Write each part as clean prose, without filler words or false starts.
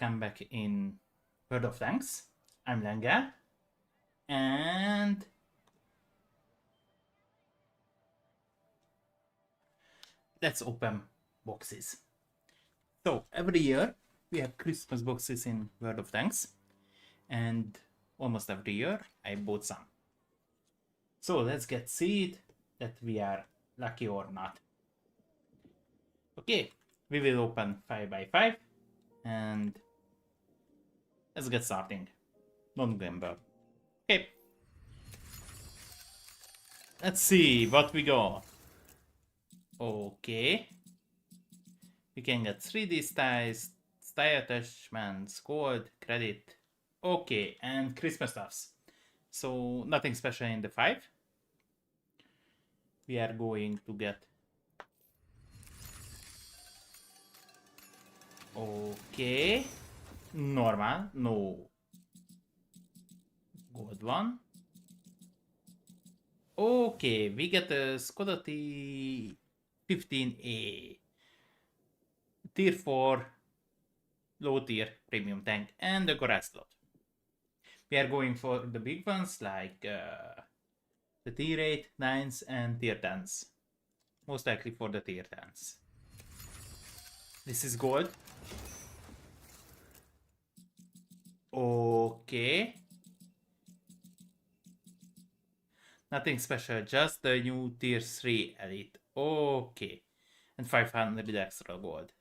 I'm back in World of Tanks. I'm Lenga, and let's open boxes. So every year we have Christmas boxes in World of Tanks, and almost every year I bought some. So let's get see that we are lucky or not. Okay, we will open 5 by 5 and let's get starting. Don't gamble. Okay. Let's see what we got. Okay. We can get 3D styles, style attachments, gold, credit. Okay, and Christmas stuffs. So nothing special in the 5. We are going to get... Okay. Normal, no. Gold one. Okay, we get a Skoda T15A. Tier 4 low tier premium tank and a garage slot. We are going for the big ones like the tier 8, 9s and tier 10s. Most likely for the tier 10s. This is gold. Okay. Nothing special, just the new tier 3 elite. Okay. And 500 extra gold.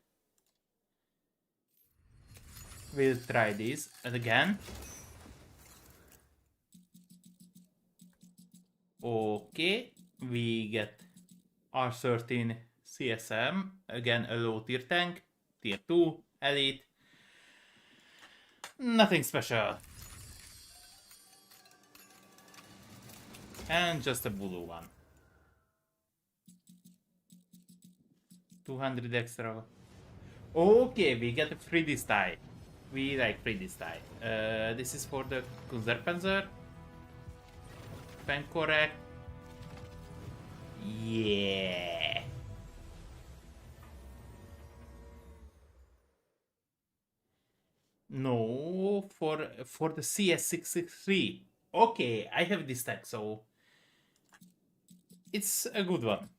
We'll try this again. Okay, we get R13 CSM, again a low tier tank, tier 2, elite. Nothing special. And just a blue one. 200 extra. Okay, we get a 3D style. We like 3D style. This is for the Kunzerpanzer. If I'm correct. Yeah. No, for the CS663. Okay, I have this tag, so it's a good one.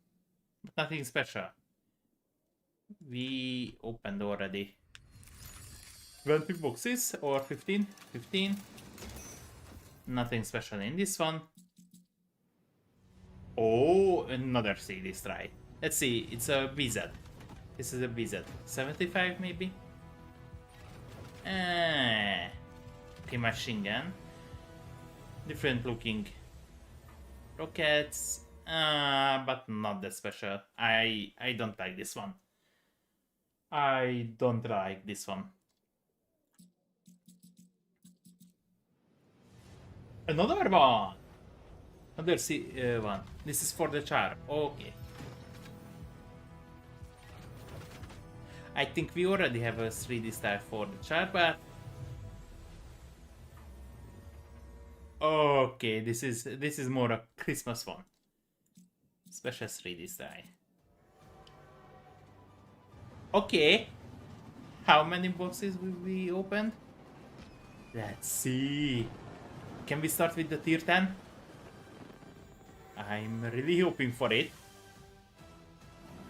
But nothing special. We opened already 20 boxes or 15? 15. Nothing special in this one. Oh, another CD strike. Let's see, it's a VZ. This is a VZ. 75 maybe? Okay, machine gun. Different looking rockets. But not that special. I don't like this one. I don't like this one. Another one! Another one. This is for the char. Okay. I think we already have a 3D style for the char, but... Okay, this is more a Christmas one. Special 3D style. Okay. How many boxes will we open? Let's see. Can we start with the tier 10? I'm really hoping for it.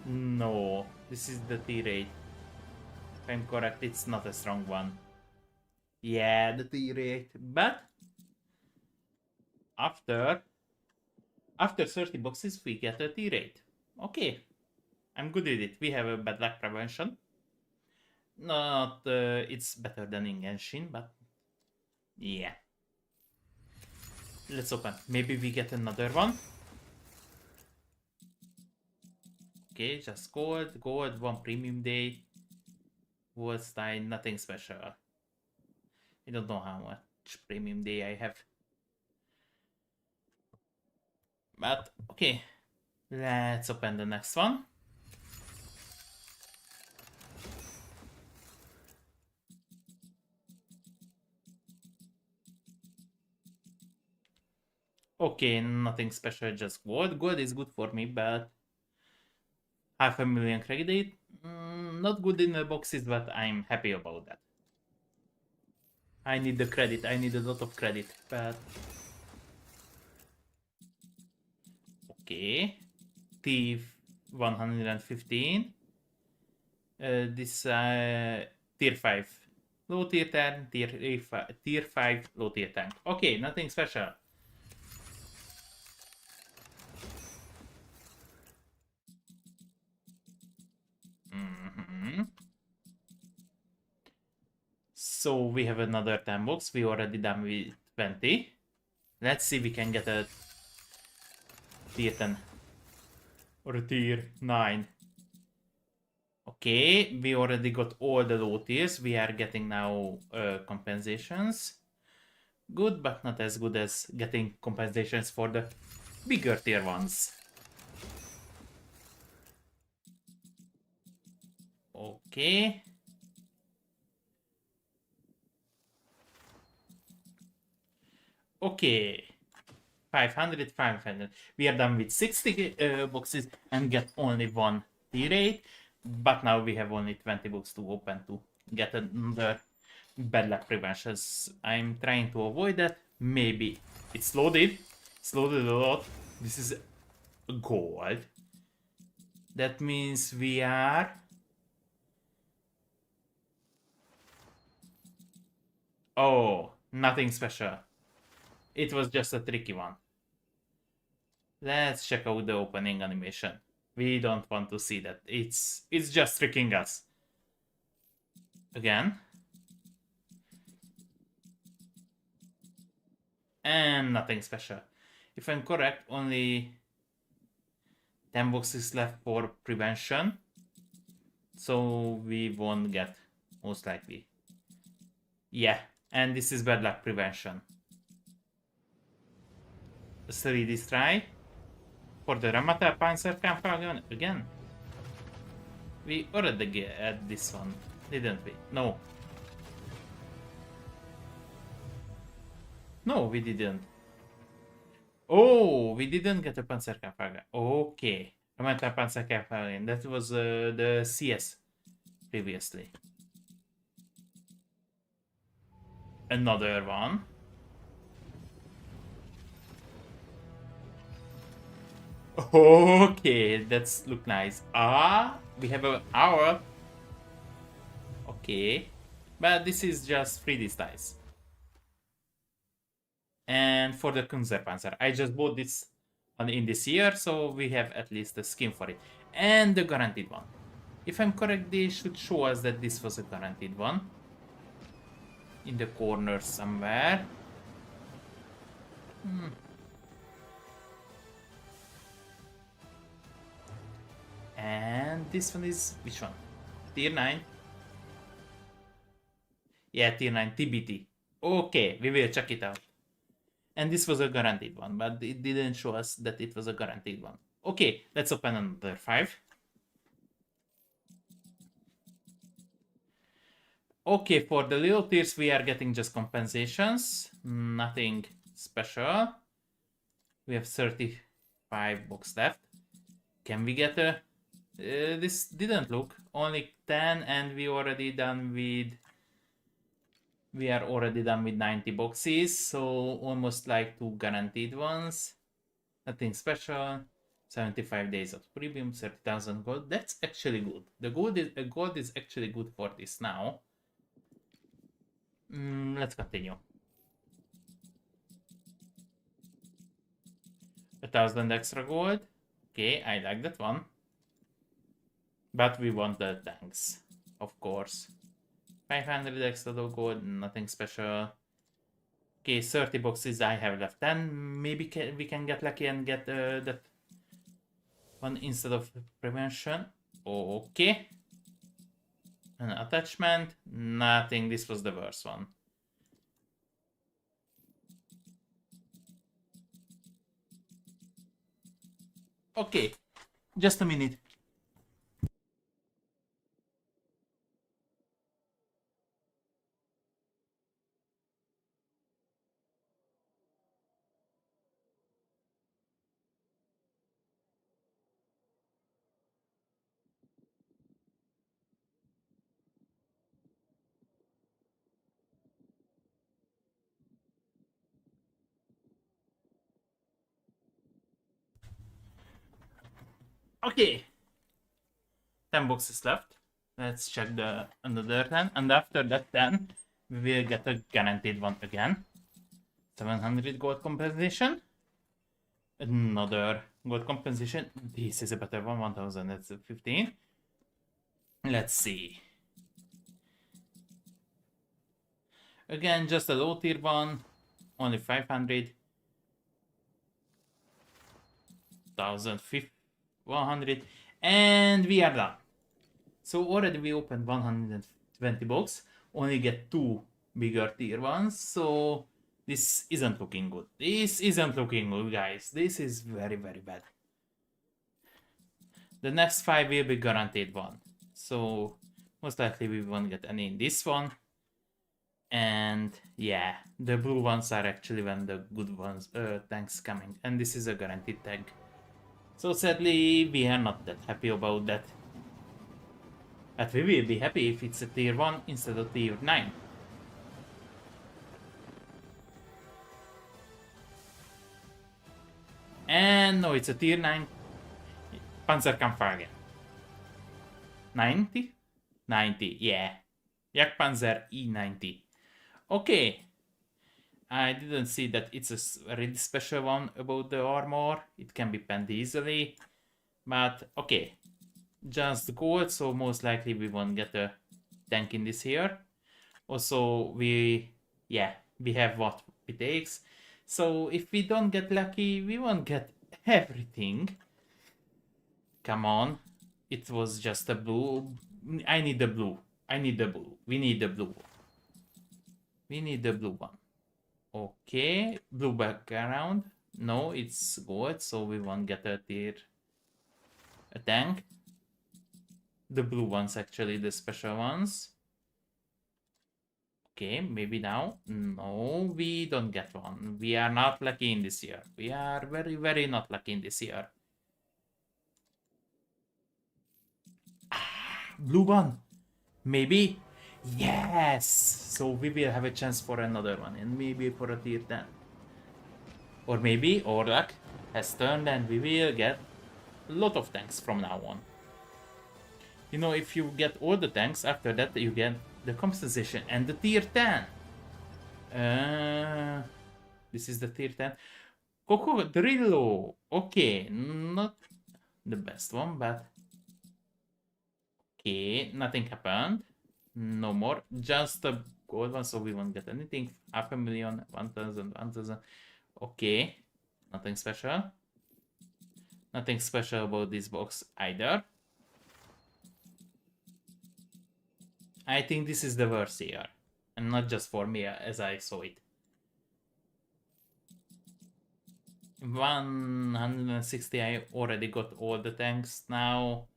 No, this is the tier 8. If I'm correct, it's not a strong one. Yeah, the tier 8. But after 30 boxes, we get a tier 8. Okay, I'm good with it. We have a bad luck prevention. Not, it's better than in Genshin, but yeah. Let's open. Maybe we get another one. Okay, just gold, one premium day. Gold style, nothing special. I don't know how much premium day I have. But, okay. Let's open the next one. Okay, nothing special, just gold. Gold is good for me, but 500,000 credit. Not good in the boxes, but I'm happy about that. I need the credit. I need a lot of credit. But okay, thief 115. This tier 5 low tier tank, tier 5 low tier tank. Okay, nothing special. So we have another 10 box. We already done with 20. Let's see if we can get a tier 10 or a tier 9. Okay, we already got all the low tiers. We are getting now compensations. Good, but not as good as getting compensations for the bigger tier ones. Okay. Okay. 500, 500. We are done with 60 boxes and get only one tier 8. But now we have only 20 books to open to get another bad luck preventions. I'm trying to avoid that. Maybe it's loaded. It's loaded a lot. This is gold. That means we are... Oh, nothing special. It was just a tricky one. Let's check out the opening animation. We don't want to see that. It's just tricking us. Again. And nothing special. If I'm correct, only 10 boxes left for prevention. So we won't get, most likely. Yeah, and this is bad luck prevention. 3D try for the Ramata Panzerkampf again. We already had this one, didn't we? No. No, we didn't. Oh, we didn't get a Panzerkampf. Okay. Ramata Panzerkampf. That was the CS previously. Another one. Okay, that's look nice. We have an hour. Okay, but this is just 3D dice. And for the Kunzerpanzer, I just bought this one in this year, so we have at least a skin for it. And the guaranteed one. If I'm correct, they should show us that this was a guaranteed one. In the corner somewhere. And this one is, which one? Tier 9? Yeah, tier 9 TBT. Okay, we will check it out. And this was a guaranteed one, but it didn't show us that it was a guaranteed one. Okay, let's open another 5. Okay, for the little tiers, we are getting just compensations. Nothing special. We have 35 box left. Can we get a... this didn't look. Only 10 and we already done with... We are already done with 90 boxes, so almost like 2 guaranteed ones. Nothing special. 75 days of premium, 30,000 gold. That's actually good. The gold is actually good for this now. Let's continue. 1,000 extra gold. Okay, I like that one. But we want the tanks, of course. 500 extra gold, nothing special. Okay, 30 boxes I have left. Then maybe we can get lucky and get that one instead of prevention. Okay. An attachment, nothing. This was the worst one. Okay, just a minute. Okay. 10 boxes left. Let's check the another 10. And after that 10, we will get a guaranteed one again. 700 gold compensation. Another gold compensation. This is a better one. 1000. That's 15. Let's see. Again, just a low tier one. Only 500. 100. And we are done. So already we opened 120 box, only get 2 bigger tier ones, so this isn't looking good. This isn't looking good, guys. This is very, very bad. The next 5 will be guaranteed one. So most likely we won't get any in this one. And yeah, the blue ones are actually when the good ones, tanks coming. And this is a guaranteed tank. So sadly, we are not that happy about that. But we will be happy if it's a tier 1 instead of tier 9. And no, it's a tier 9 Panzerkampfwagen. 90? 90, yeah. Jagdpanzer E90. Okay. I didn't see that it's a really special one about the armor. It can be penned easily. But okay. Just gold, so most likely we won't get a tank in this here. Also, we have what it takes. So if we don't get lucky, we won't get everything. Come on. It was just a blue. I need the blue. I need the blue. We need the blue. We need the blue one. Okay. Blue background. No, it's gold, so we won't get a tank. The blue ones, actually, the special ones. Okay, maybe now. No, we don't get one. We are not lucky in this year. We are very, very not lucky in this year. Blue one. Maybe. Yes. So we will have a chance for another one. And maybe for a tier 10. Or maybe our luck has turned and we will get a lot of tanks from now on. You know, if you get all the tanks, after that you get the compensation and the tier 10. This is the tier 10. Coccodrillo. Okay, not the best one, but okay, nothing happened. No more, just a gold one, so we won't get anything. 500,000, 1,000, 1,000. Okay, nothing special. Nothing special about this box either. I think this is the worst year. And not just for me as I saw it. 160, I already got all the tanks now.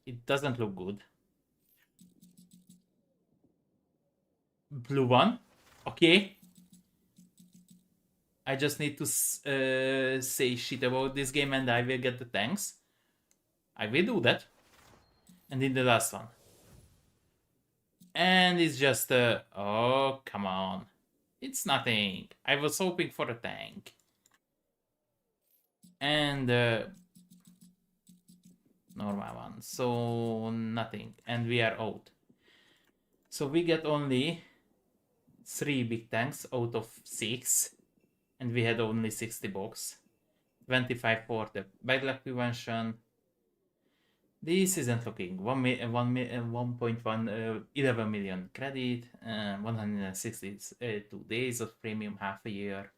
It doesn't look good. Blue one. Okay. I just need to say shit about this game and I will get the tanks. I will do that. And in the last one. And it's just oh, come on. It's nothing. I was hoping for a tank. And normal one. So nothing. And we are out. So we get only 3 big tanks out of 6. And we had only 60 box. 25 for the bad luck prevention. This isn't looking. 11 million credit, 162 days of premium, half a year.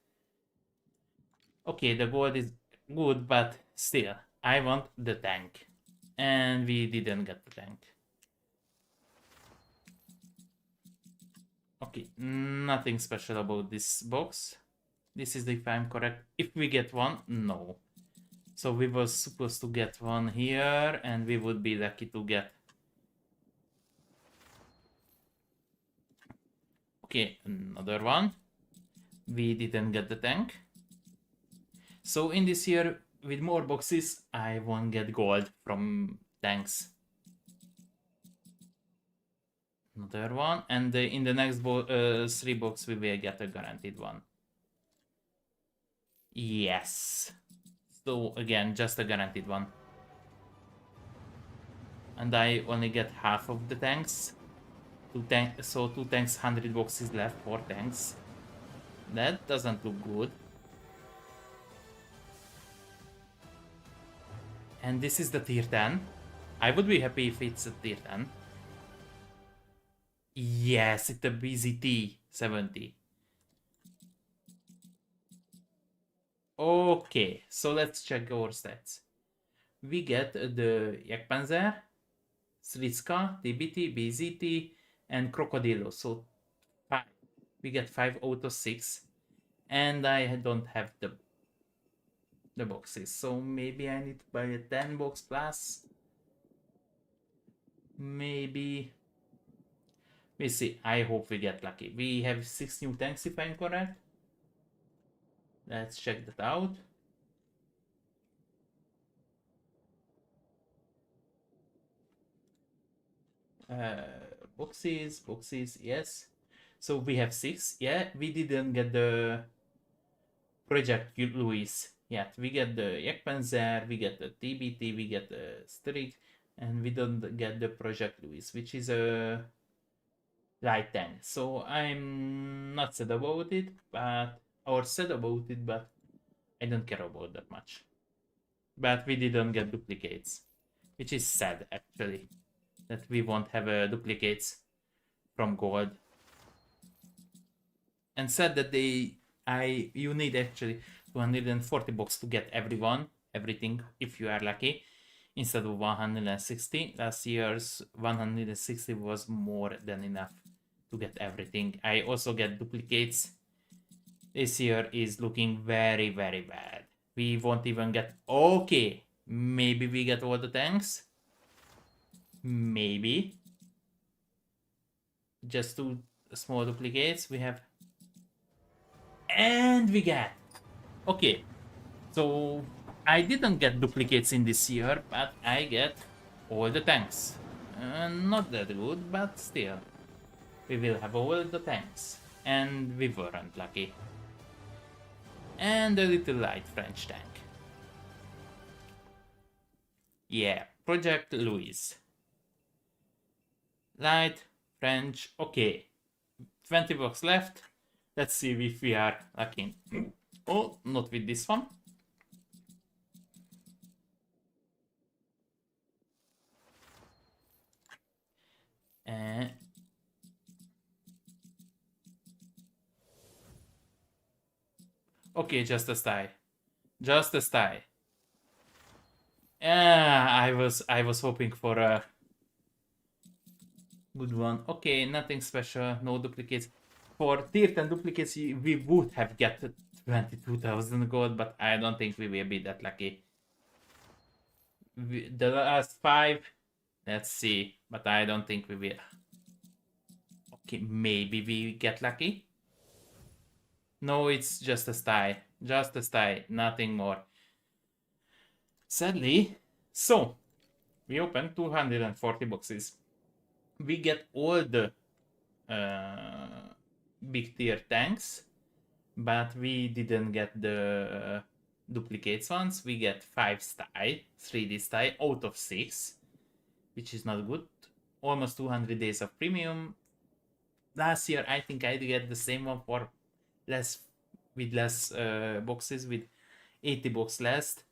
Okay, the gold is good, but still, I want the tank. And we didn't get the tank. Okay, nothing special about this box. This is if I'm correct. If we get one, no. So we were supposed to get one here, and we would be lucky to get. Okay, another one. We didn't get the tank. So in this year, with more boxes, I won't get gold from tanks. Another one, and in the next 3 box, we will get a guaranteed one. Yes. So again, just a guaranteed one. and I only get half of the tanks. So 2 tanks, 100 boxes left, 4 tanks. That doesn't look good. And this is the tier 10. I would be happy if it's a tier 10. Yes, it's a BZT 70. Okay, so let's check our stats. We get the Jg.Pz, Stridsyxa, TBT, BZT, and Coccodrillo. So 5. We get 5 out of 6. And I don't have the boxes. So maybe I need to buy a 10 box plus. Maybe. We see. I hope we get lucky. We have 6 new tanks if I'm correct. Let's check that out. Boxes, yes. So we have 6. Yeah, we didn't get the Project Louis yet. We get the Jg.Pz, we get the TBT, we get the Stridsyxa, and we don't get the Project Louis, which is a light tank. So I'm not sad about it, but I don't care about that much. But we didn't get duplicates, which is sad actually, that we won't have duplicates from gold. And sad that you need actually 240 bucks to get everything if you are lucky, instead of 160. Last year's 160 was more than enough to get everything. I also get duplicates. This year is looking very, very bad. We won't even get... Okay, maybe we get all the tanks. Maybe. Just 2 small duplicates. We have... And we get... Okay, so I didn't get duplicates in this year, but I get all the tanks. Not that good, but still. We will have all the tanks. And we weren't lucky. And a little light French tank. Yeah, Project Louis. Light, French, okay. 20 bucks left. Let's see if we are lucky. Oh, not with this one. Okay, just a style. Just a style. I was hoping for a good one. Okay, nothing special, no duplicates. For tier 10 duplicates, we would have get 22,000 gold, but I don't think we will be that lucky. The last 5, let's see, but I don't think we will. Okay, maybe we get lucky. No, it's just a style. Just a style, nothing more. Sadly, so we opened 240 boxes. We get all the big tier tanks, but we didn't get the duplicates ones. We get 5 style, 3D style out of 6, which is not good. Almost 200 days of premium. Last year, I think I get the same one for less boxes, with 80 box less.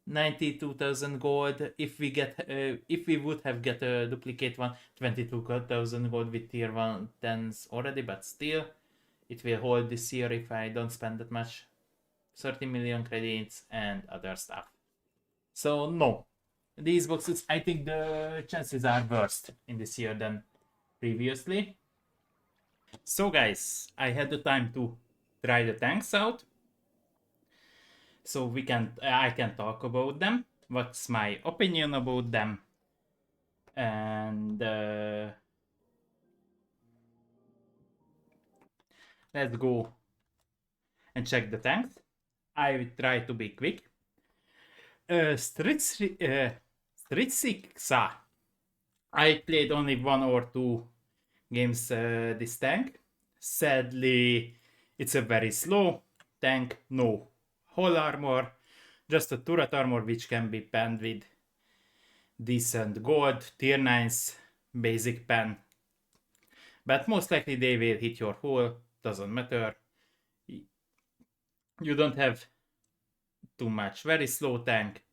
92,000 gold. If we would have get a duplicate one, 22,000 gold with tier 1 10s already, but still it will hold this year if I don't spend that much. 30 million credits and other stuff. So no, these boxes, I think the chances are worse in this year than previously. So guys, I had the time to try the tanks out, so I can talk about them, what's my opinion about them, and let's go and check the tanks. I will try to be quick. Stridsyxa. I played only 1 or 2 games this tank. Sadly, it's a very slow tank, no whole armor, just a turret armor which can be panned with decent gold, tier 9's basic pen. But most likely they will hit your hull, doesn't matter. You don't have too much. Very slow tank.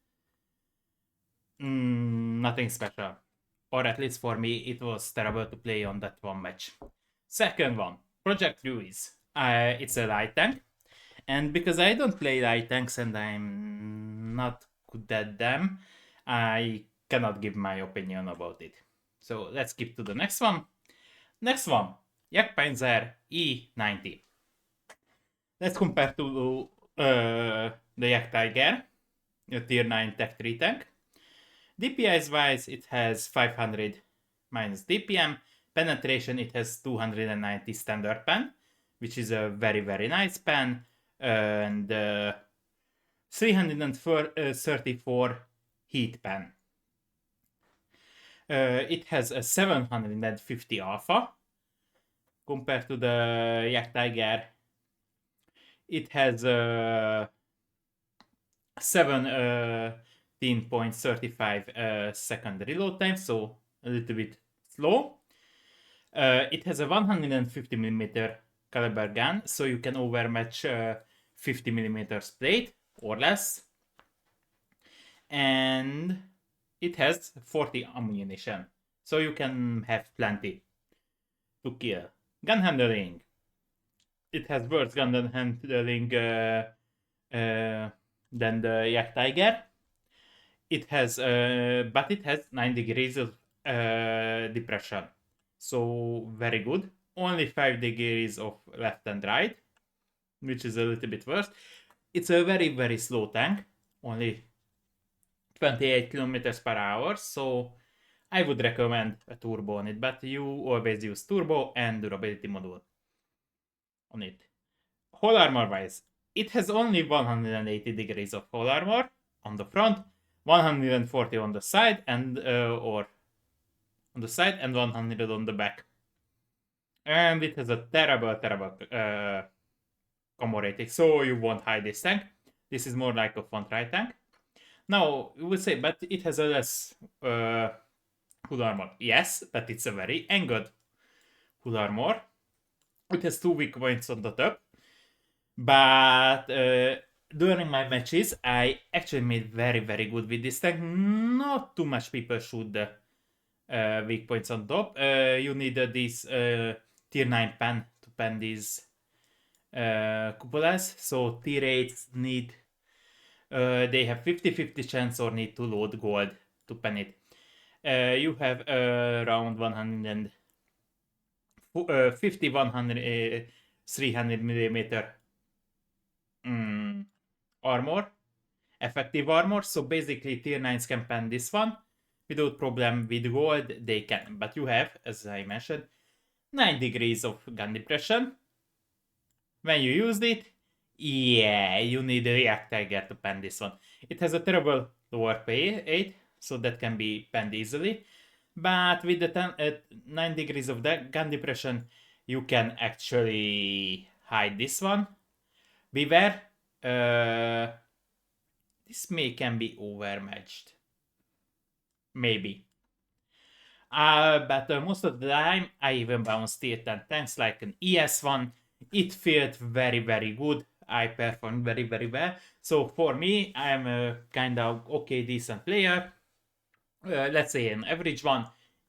Nothing special. Or at least for me, it was terrible to play on that one match. Second one, Projet Louis. It's a light tank. And because I don't play light tanks and I'm not good at them, I cannot give my opinion about it. So let's skip to the next one. Next one, Jg.Pz E90. Let's compare to the Yak Tiger, a tier 9 tech 3 tank. DPI wise, it has 500 minus DPM. Penetration, it has 290 standard pen, which is a very, very nice pen. And 334 heat pen. It has a 750 alpha compared to the Yak Tiger. It has a 17.35 second reload time, so a little bit slow. It has a 150mm caliber gun, so you can overmatch 50mm plate or less. And it has 40 ammunition, so you can have plenty to kill. Gun handling. It has worse gun handling than the Yak Tiger. It has, but it has 9 degrees of depression, so very good. Only 5 degrees of left and right, which is a little bit worse. It's a very, very slow tank, only 28 kilometers per hour, so I would recommend a turbo on it, but you always use turbo and durability module on it. Hull armor wise, it has only 180 degrees of hull armor on the front, 140 on the side, and or on the side and 100 on the back. And it has a terrible combo rating, so you won't hide this tank. This is more like a front right tank. Now, you would say, but it has a less hull armor. Yes, but it's a very angled hull armor. It has 2 weak points on the top. But during my matches, I actually made very, very good with this tank. Not too much people shoot the weak points on top. You need this tier 9 pen to pen these cupolas. So tier 8s need, they have 50-50 chance or need to load gold to pen it. You have around 150, 100, 300 millimeter armor, effective armor. So basically tier 9s can pen this one without problem. With gold they can, but you have, as I mentioned, 9 degrees of gun depression. When you used it, yeah, you need a Yak Tiger to pen this one. It has a terrible lower P8, so that can be penned easily. But with the 9 degrees of gun depression, you can actually hide this one. Beware, this can be overmatched. Maybe. But most of the time, I even bounced tier 10 tanks like an ES1. It felt very, very good. I performed very, very well. So for me, I'm a kind of okay, decent player. Let's say an average one.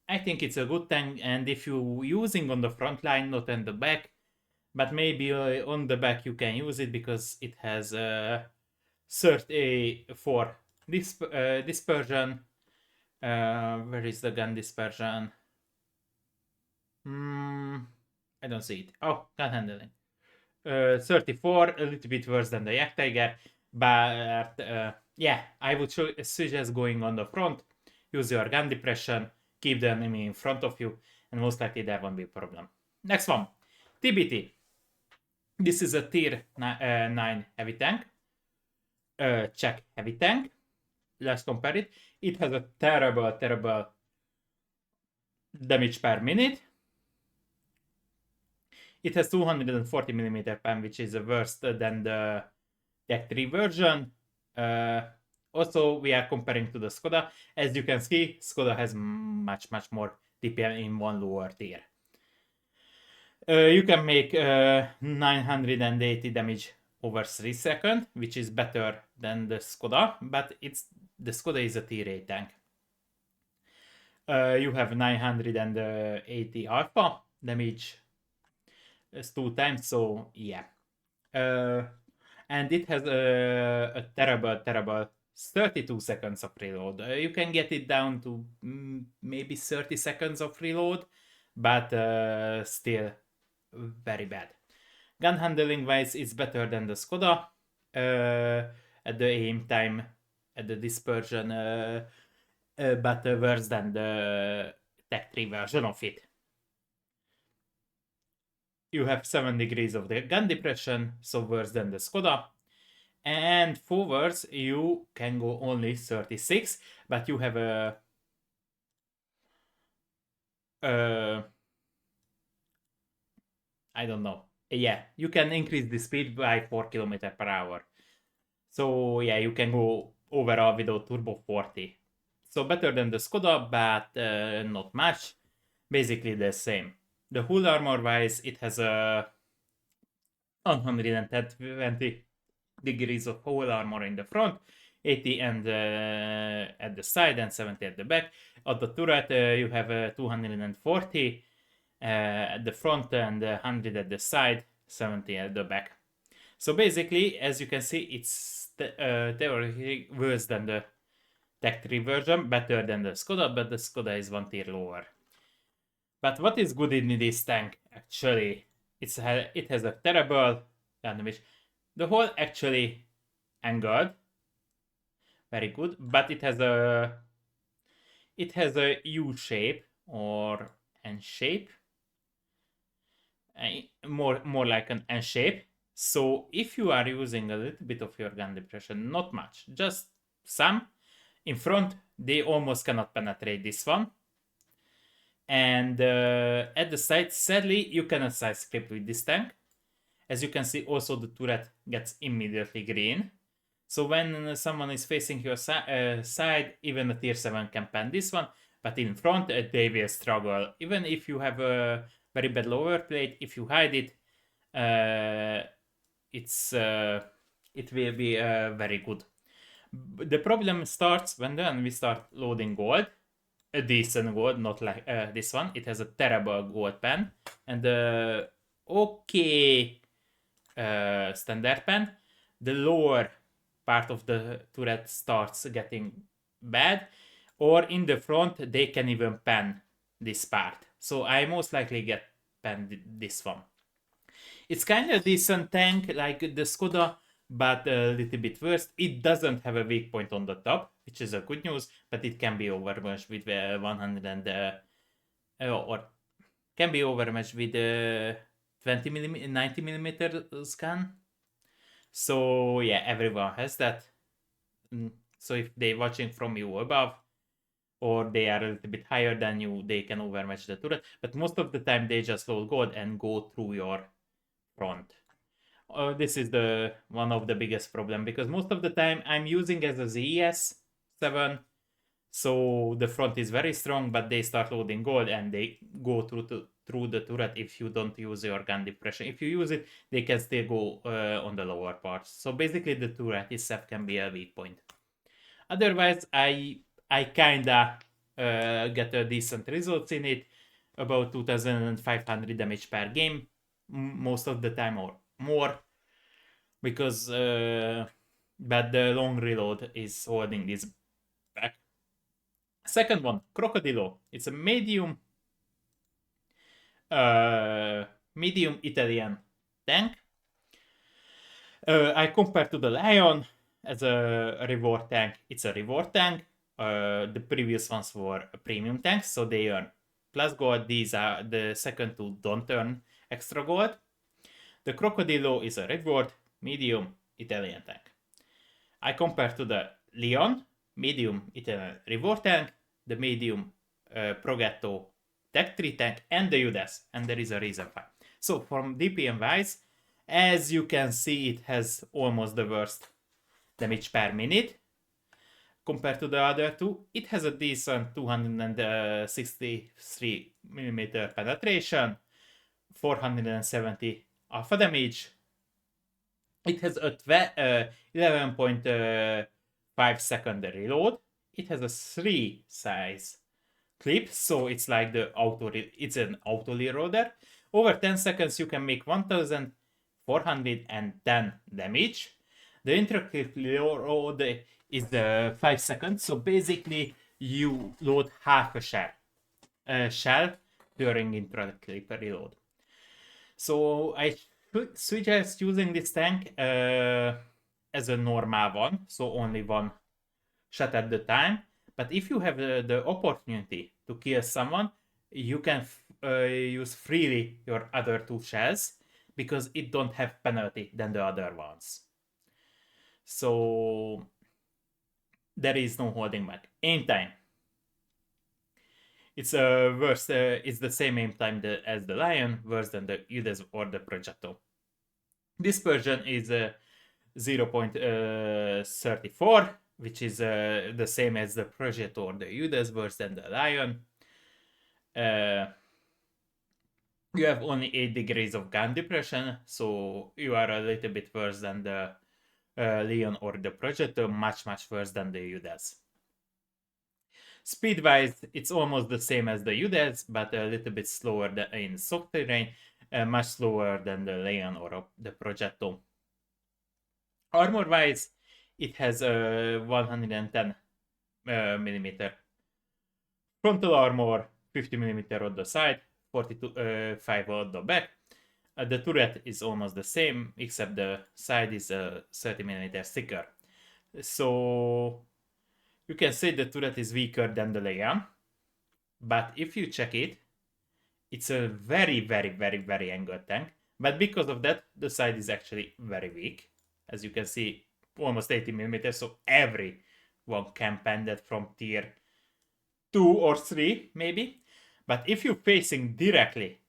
I think it's a good tank, and if you're using on the front line, not on the back, but maybe on the back you can use it because it has for dispersion. Where is the gun dispersion? I don't see it. Oh, gun handling. 34, a little bit worse than the Yak Tiger, but yeah, I would suggest going on the front, use your gun depression, keep the enemy in front of you, and most likely there won't be a problem. Next one, TBT. This is a tier 9 heavy tank, Czech heavy tank. Let's compare it. It has a terrible damage per minute. It has 240mm pen, which is worse than the Tech 3 version. Also, we are comparing to the Skoda. As you can see, Skoda has much more DPM in one lower tier. You can make 980 damage over 3 seconds, which is better than the Skoda, but the Skoda is a tier 8 tank. You have 980 alpha damage as 2 times, so yeah. And it has a terrible 32 seconds of reload. You can get it down to maybe 30 seconds of reload, but still very bad. Gun handling wise, it's better than the Skoda. At the aim time, at the dispersion, but worse than the Tech 3 version of it. You have 7 degrees of the gun depression, so worse than the Skoda. And forwards, you can go only 36, but you have a I don't know. Yeah, you can increase the speed by 4 km per hour. So yeah, you can go overall without turbo 40. So better than the Skoda, but not much. Basically the same. The hull armor wise, it has a 120 degrees of hull armor in the front, 80 and at the side and 70 at the back. At the turret, you have 240 at the front and 100 at the side, 70 at the back. So basically, as you can see, it's theoretically worse than the Tech 3 version, better than the Skoda, but the Skoda is one tier lower. But what is good in this tank, actually? It has a terrible damage. The whole actually angled, very good, but it has a U shape or N shape, more like an N shape. So if you are using a little bit of your gun depression, not much, just some, in front, they almost cannot penetrate this one. And at the side, sadly, you cannot side script with this tank. As you can see, also the turret gets immediately green. So when someone is facing your side, even a tier 7 can pan this one, but in front, they will struggle. Even if you have a very bad lower plate, if you hide it, it will be very good. The problem starts when then we start loading gold, a decent gold, not like this one. It has a terrible gold pen and okay standard pen. The lower part of the turret starts getting bad, or in the front they can even pan this part. So I most likely get panned this one. It's kind of decent tank like the Skoda, but a little bit worse. It doesn't have a weak point on the top, which is a good news, but it can be overmatched with 100 and or can be overmatched with 20 millimeter, 90 millimeter gun. So yeah, everyone has that. So if they're watching from you above, or they are a little bit higher than you, they can overmatch the turret. But most of the time, they just load gold and go through your front. This is the one of the biggest problem, because most of the time I'm using as a ZES 7, so the front is very strong, but they start loading gold and they go through the turret if you don't use your gun depression. If you use it, they can still go on the lower parts. So basically the turret itself can be a weak point. Otherwise, I kinda get a decent results in it, about 2500 damage per game, most of the time or more, because but the long reload is holding this back. Second one, Coccodrillo. It's a medium Italian tank. I compare to the Lion as a reward tank. It's a reward tank. The previous ones were premium tanks, so they earn plus gold. These are the second two don't earn extra gold. The Coccodrillo is a reward medium Italian tank. I compare to the Leon, medium Italian reward tank, the medium Progetto Tech 3 tank, and the UDES, and there is a reason why. So from DPM wise, as you can see, it has almost the worst damage per minute. compared to the other two. It has a decent 263mm penetration, 470 alpha damage. It has a 11.5 second reload. It has a 3 size clip, so it's like it's an auto reloader. Over 10 seconds you can make 1410 damage. The intraclip reload is 5 seconds, so basically you load half a shell during intraclip reload. So I suggest using this tank as a normal one, so only one shot at the time. But if you have the opportunity to kill someone, you can use freely your other two shells because it don't have penalty than the other ones. So there is no holding back. Aim time. It's worse. It's the same aim time as the Lion, worse than the Udes or the Progetto. Dispersion is 0.34, which is the same as the Projet or the Udes, worse than the Lion. You have only 8 degrees of gun depression, so you are a little bit worse than the Leon or the Progetto, much worse than the Udes. Speed-wise, it's almost the same as the Udes, but a little bit slower in soft terrain, much slower than the Leon or the Progetto. Armor-wise, it has a 110 millimeter frontal armor, 50 millimeter on the side, 45 on the back. The turret is almost the same, except the side is 30 millimeter thicker. So you can say the turret is weaker than the Leon, but if you check it, it's a very angled tank. But because of that, the side is actually very weak. As you can see, almost 80 millimeters, so everyone can pen that from tier 2 or 3, maybe. But if you're facing directly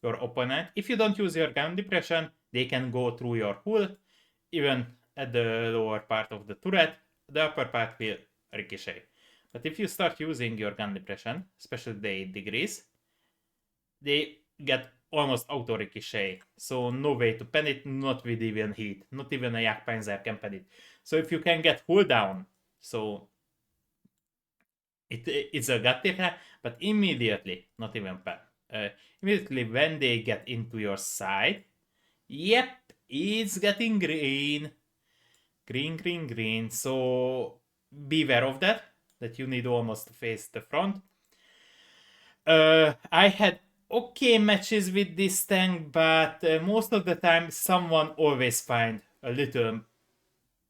your opponent, if you don't use your gun depression, they can go through your hull, even at the lower part of the turret. The upper part will ricochet. But if you start using your gun depression, especially the 8 degrees, they get almost auto ricochet. So no way to pen it, not with even heat. Not even a Jg.Pz can pen it. So if you can get hull down, so it's a gut attack, but immediately, not even pen. Immediately when they get into your side, yep, it's getting green. Green. So beware of that you need almost to face the front. I had okay matches with this tank, but most of the time someone always find a little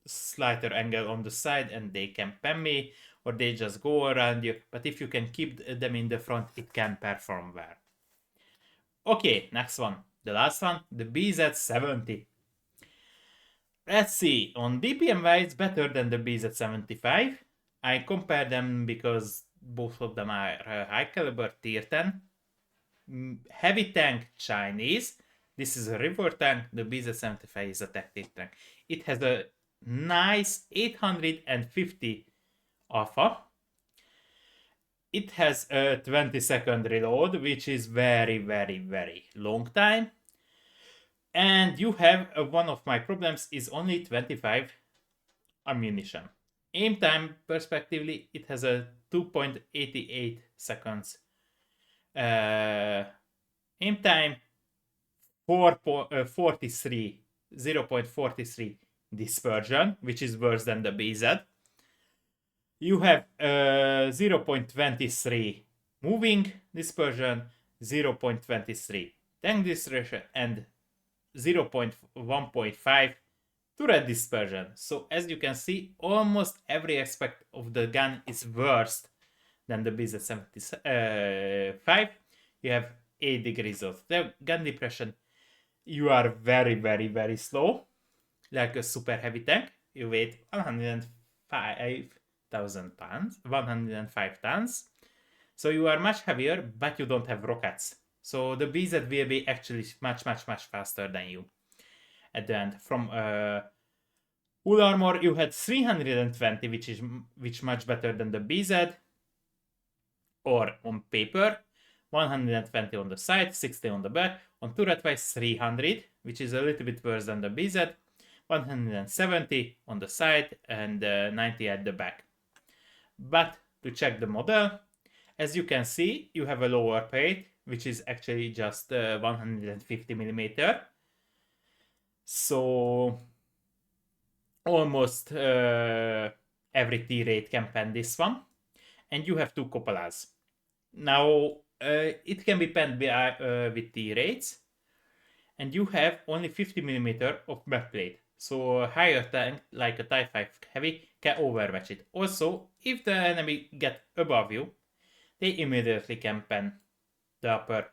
slighter angle on the side and they can pen me, or they just go around you. But if you can keep them in the front, it can perform well. Okay, next one. The last one, the BZ70. Let's see, on DPM wise, better than the BZ75. I compare them because both of them are high caliber tier 10. Heavy tank Chinese. This is a river tank. The BZ75 is a tactic tank. It has a nice 850 alpha. It has a 20-second reload, which is very long time. And you have one of my problems is only 25 ammunition. Aim time perspectively, it has a 2.88 seconds. Aim time 0.43 dispersion, which is worse than the BZ. You have 0.23 moving dispersion, 0.23 tank dispersion, and 0.1.5 turret dispersion. So as you can see, almost every aspect of the gun is worse than the BZ75. You have 8 degrees of gun depression. You are very slow, like a super heavy tank. You weigh 105,000 pounds, 105 tons. So you are much heavier, but you don't have rockets. So the BZ will be actually much faster than you at the end. From Full armor, you had 320, which much better than the BZ, or on paper. 120 on the side, 60 on the back. On turret wise, 300, which is a little bit worse than the BZ. 170 on the side and 90 at the back. But to check the model, as you can see, you have a lower plate, which is actually just 150 millimeter. So almost every T-rate can pen this one. And you have two cupolas. Now, it can be penned with T-rates. And you have only 50 millimeter of backplate. So a higher tank, like a Type 5 Heavy, can overmatch it. Also, if the enemy get above you, they immediately can pen the upper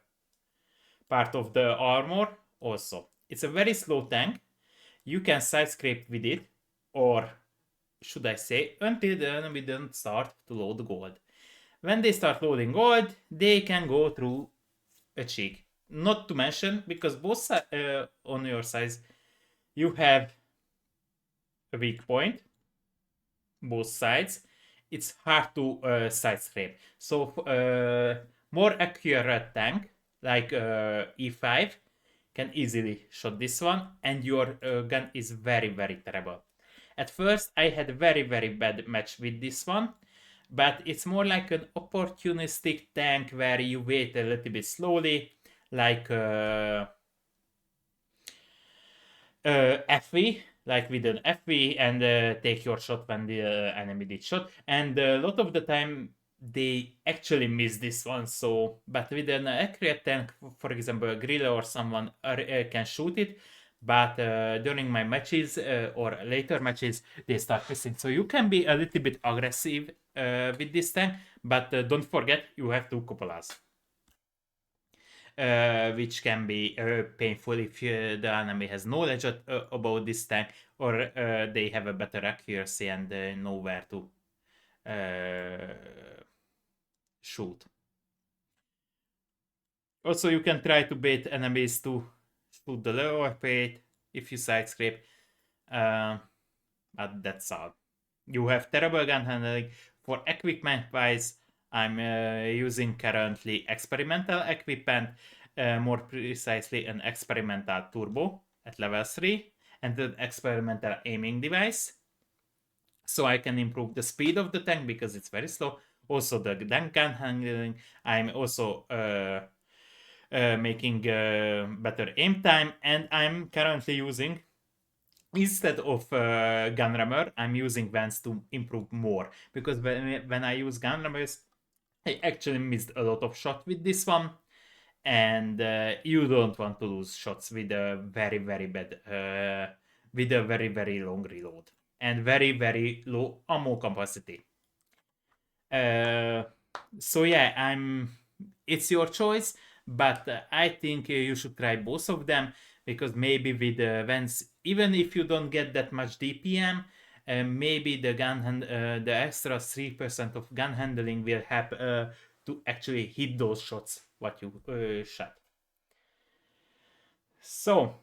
part of the armor also. It's a very slow tank. You can side scrape with it, or should I say, until the enemy doesn't start to load gold. When they start loading gold, they can go through a cheek. Not to mention, because both on your sides, you have a weak point, both sides. It's hard to side scrape. So more accurate tank like E5 can easily shot this one, and your gun is very, very terrible. At first, I had a very, very bad match with this one, but it's more like an opportunistic tank where you wait a little bit slowly, like FV, like with an FV, and take your shot when the enemy did shot. And a lot of the time, they actually miss this one. So, but with an accurate tank, for example, a Grillo or someone can shoot it. But during my matches or later matches, they start missing. So you can be a little bit aggressive with this tank, but don't forget you have two cupolas. Which can be painful if the enemy has knowledge about this tank, or they have a better accuracy and know where to shoot. Also, you can try to bait enemies to shoot the lower plate if you side scrape, but that's all. You have terrible gun handling. For equipment wise, I'm using currently experimental equipment, more precisely an experimental turbo at level 3 and an experimental aiming device. So I can improve the speed of the tank because it's very slow. Also the gun handling. I'm also making better aim time, and I'm currently using, instead of gun rammer, I'm using Vans to improve more, because when I use gun rammers, I actually missed a lot of shots with this one, and you don't want to lose shots with a very, very bad, with a very, very long reload and very, very low ammo capacity. So yeah, it's your choice, but I think you should try both of them, because maybe with the Vans, even if you don't get that much DPM, maybe the the extra 3% of gun handling will help to actually hit those shots what you shot. So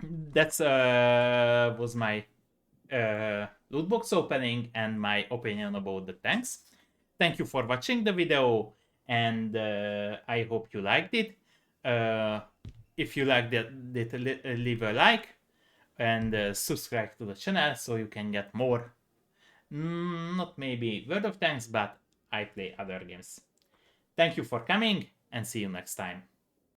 that's was my loot box opening and my opinion about the tanks. Thank you for watching the video, and I hope you liked it. If you liked it, leave a like and subscribe to the channel so you can get more, not maybe World of Tanks, but I play other games. Thank you for coming, and see you next time.